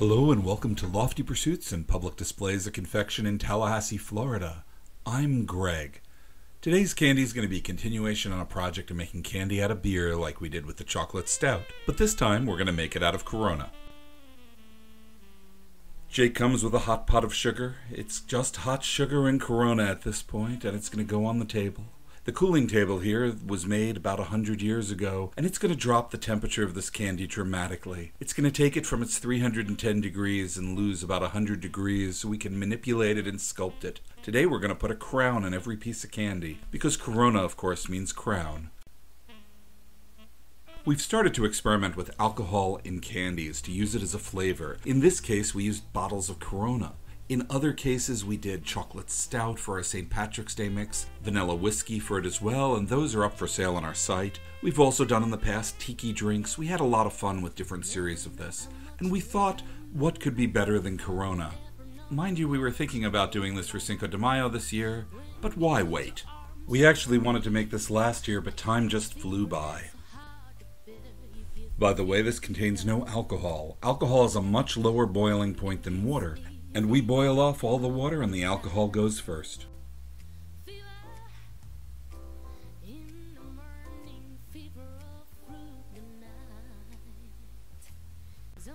Hello and welcome to Lofty Pursuits and Public Displays of Confection in Tallahassee, Florida. I'm Greg. Today's candy is going to be a continuation on a project of making candy out of beer like we did with the chocolate stout, but this time we're going to make it out of Corona. Jake comes with a hot pot of sugar. It's just hot sugar and Corona at this point, and it's going to go on the table. The cooling table here was made about 100 years ago, and it's going to drop the temperature of this candy dramatically. It's going to take it from its 310 degrees and lose about 100 degrees so we can manipulate it and sculpt it. Today we're going to put a crown on every piece of candy, because Corona, of course, means crown. We've started to experiment with alcohol in candies to use it as a flavor. In this case, we used bottles of Corona. In other cases, we did chocolate stout for our St. Patrick's Day mix, vanilla whiskey for it as well, and those are up for sale on our site. We've also done in the past tiki drinks. We had a lot of fun with different series of this. And we thought, what could be better than Corona? Mind you, we were thinking about doing this for Cinco de Mayo this year, but why wait? We actually wanted to make this last year, but time just flew by. By the way, this contains no alcohol. Alcohol has a much lower boiling point than water, and we boil off all the water and the alcohol goes first.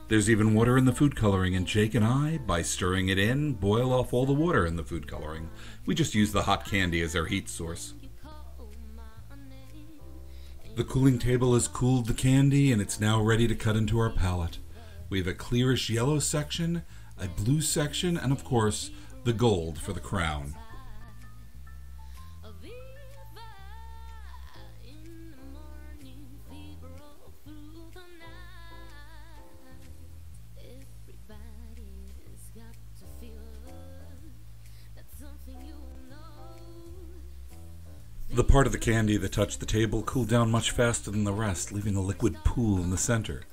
There's even water in the food coloring, and Jake and I, by stirring it in, boil off all the water in the food coloring. We just use the hot candy as our heat source. The cooling table has cooled the candy, and it's now ready to cut into our palette. We have a clearish yellow section, a blue section, and of course, the gold for the crown. The part of the candy that touched the table cooled down much faster than the rest, leaving a liquid pool in the center.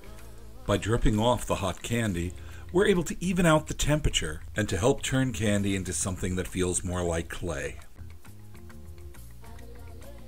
By dripping off the hot candy, we're able to even out the temperature and to help turn candy into something that feels more like clay.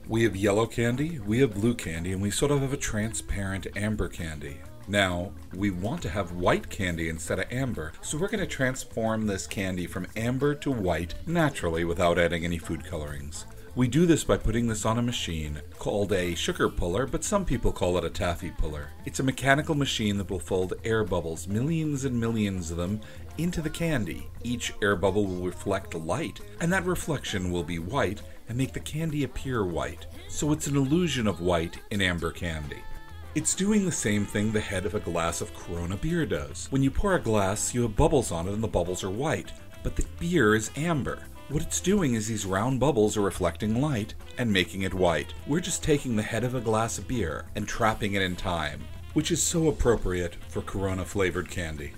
We have yellow candy, we have blue candy, and we sort of have a transparent amber candy. Now, we want to have white candy instead of amber, so we're going to transform this candy from amber to white naturally without adding any food colorings. We do this by putting this on a machine called a sugar puller, but some people call it a taffy puller. It's a mechanical machine that will fold air bubbles, millions and millions of them, into the candy. Each air bubble will reflect light, and that reflection will be white and make the candy appear white. So it's an illusion of white in amber candy. It's doing the same thing the head of a glass of Corona beer does. When you pour a glass, you have bubbles on it and the bubbles are white, but the beer is amber. What it's doing is these round bubbles are reflecting light and making it white. We're just taking the head of a glass of beer and trapping it in time, which is so appropriate for Corona flavored candy.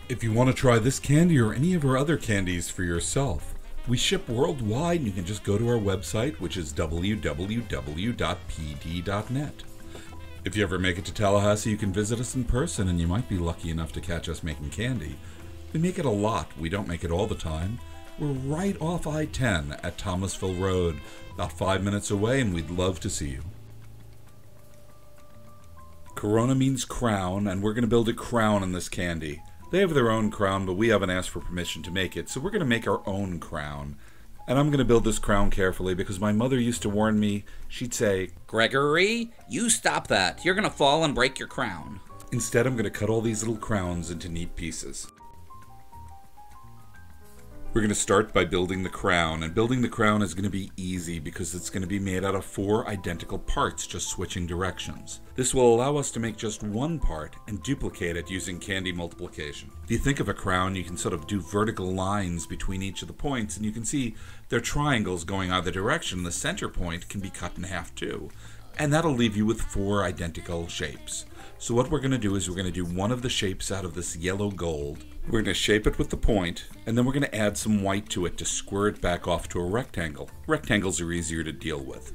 If you want to try this candy or any of our other candies for yourself, we ship worldwide and you can just go to our website, which is www.pd.net. If you ever make it to Tallahassee, you can visit us in person and you might be lucky enough to catch us making candy. We make it a lot. We don't make it all the time. We're right off I-10 at Thomasville Road, about 5 minutes away, and we'd love to see you. Corona means crown, and we're going to build a crown in this candy. They have their own crown, but we haven't asked for permission to make it, so we're going to make our own crown. And I'm going to build this crown carefully because my mother used to warn me. She'd say, "Gregory, you stop that. You're going to fall and break your crown." Instead, I'm going to cut all these little crowns into neat pieces. We're going to start by building the crown, and building the crown is going to be easy because it's going to be made out of 4 identical parts, just switching directions. This will allow us to make just one part and duplicate it using candy multiplication. If you think of a crown, you can sort of do vertical lines between each of the points, and you can see they're triangles going either direction. The center point can be cut in half too, and that'll leave you with 4 identical shapes. So what we're going to do is we're going to do one of the shapes out of this yellow gold. We're going to shape it with the point, and then we're going to add some white to it to square it back off to a rectangle. Rectangles are easier to deal with.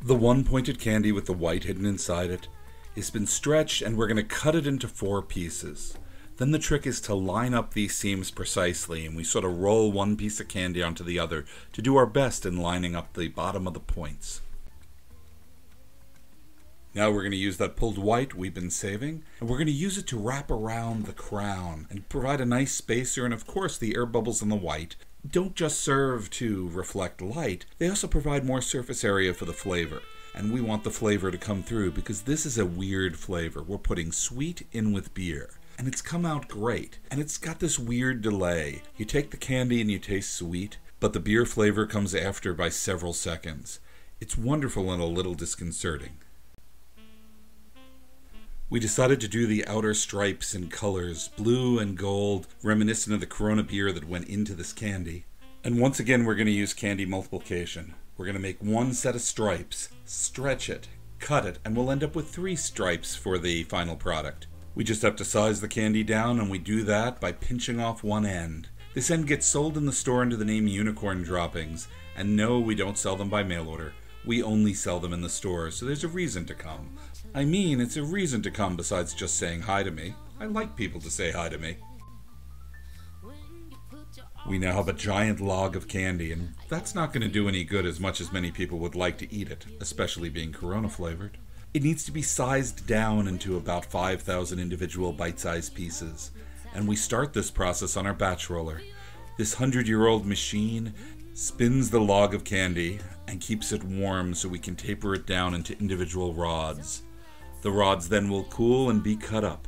The one pointed candy with the white hidden inside it has been stretched, and we're going to cut it into 4 pieces. Then the trick is to line up these seams precisely, and we sort of roll one piece of candy onto the other to do our best in lining up the bottom of the points. Now we're going to use that pulled white we've been saving, and we're going to use it to wrap around the crown and provide a nice spacer. And of course the air bubbles in the white don't just serve to reflect light, they also provide more surface area for the flavor. And we want the flavor to come through because this is a weird flavor. We're putting sweet in with beer. And it's come out great. And it's got this weird delay. You take the candy and you taste sweet, but the beer flavor comes after by several seconds. It's wonderful and a little disconcerting. We decided to do the outer stripes in colors, blue and gold, reminiscent of the Corona beer that went into this candy. And once again, we're going to use candy multiplication. We're going to make one set of stripes, stretch it, cut it, and we'll end up with 3 stripes for the final product. We just have to size the candy down, and we do that by pinching off one end. This end gets sold in the store under the name Unicorn Droppings, and no, we don't sell them by mail order. We only sell them in the store, so there's a reason to come. I mean, it's a reason to come besides just saying hi to me. I like people to say hi to me. We now have a giant log of candy, and that's not going to do any good as much as many people would like to eat it, especially being Corona flavored. It needs to be sized down into about 5,000 individual bite-sized pieces, and we start this process on our batch roller. This 100-year-old machine spins the log of candy and keeps it warm so we can taper it down into individual rods. The rods then will cool and be cut up.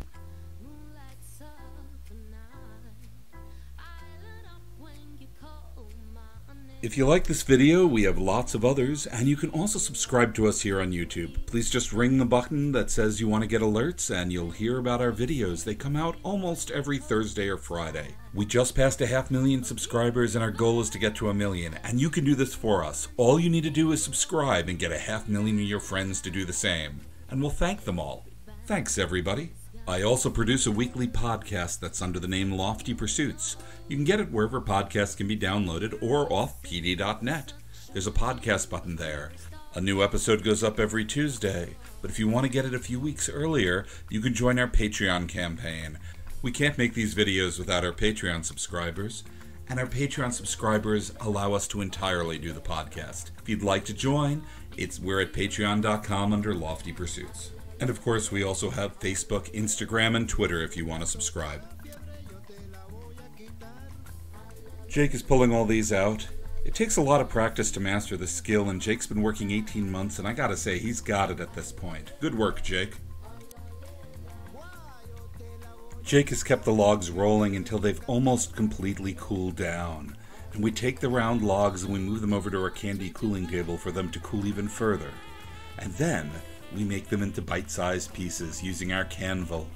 If you like this video, we have lots of others, and you can also subscribe to us here on YouTube. Please just ring the button that says you want to get alerts, and you'll hear about our videos. They come out almost every Thursday or Friday. We just passed 500,000 subscribers, and our goal is to get to 1 million, and you can do this for us. All you need to do is subscribe and get 500,000 of your friends to do the same, and we'll thank them all. Thanks, everybody. I also produce a weekly podcast that's under the name Lofty Pursuits. You can get it wherever podcasts can be downloaded or off pd.net. There's a podcast button there. A new episode goes up every Tuesday, but if you want to get it a few weeks earlier, you can join our Patreon campaign. We can't make these videos without our Patreon subscribers, and our Patreon subscribers allow us to entirely do the podcast. If you'd like to join, we're at patreon.com under Lofty Pursuits. And of course, we also have Facebook, Instagram, and Twitter if you want to subscribe. Jake is pulling all these out. It takes a lot of practice to master this skill, and Jake's been working 18 months, and I gotta say, he's got it at this point. Good work, Jake. Jake has kept the logs rolling until they've almost completely cooled down. And we take the round logs and we move them over to our candy cooling table for them to cool even further. And then we make them into bite-sized pieces using our Canvil.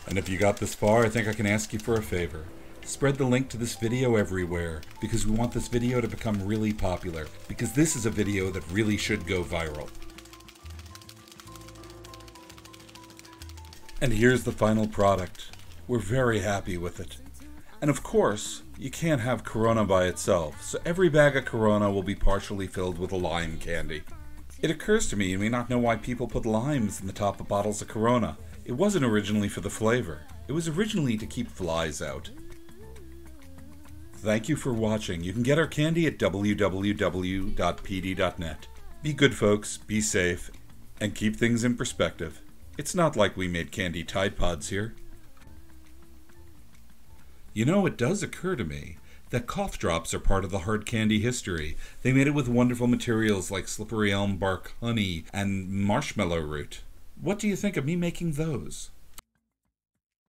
And if you got this far, I think I can ask you for a favor. Spread the link to this video everywhere, because we want this video to become really popular, because this is a video that really should go viral. And here's the final product. We're very happy with it. And of course, you can't have Corona by itself, so every bag of Corona will be partially filled with a lime candy. It occurs to me you may not know why people put limes in the top of bottles of Corona. It wasn't originally for the flavor. It was originally to keep flies out. Thank you for watching. You can get our candy at www.pd.net. Be good, folks, be safe, and keep things in perspective. It's not like we made candy Tide Pods here. You know, it does occur to me that cough drops are part of the hard candy history. They made it with wonderful materials like slippery elm bark honey and marshmallow root. What do you think of me making those?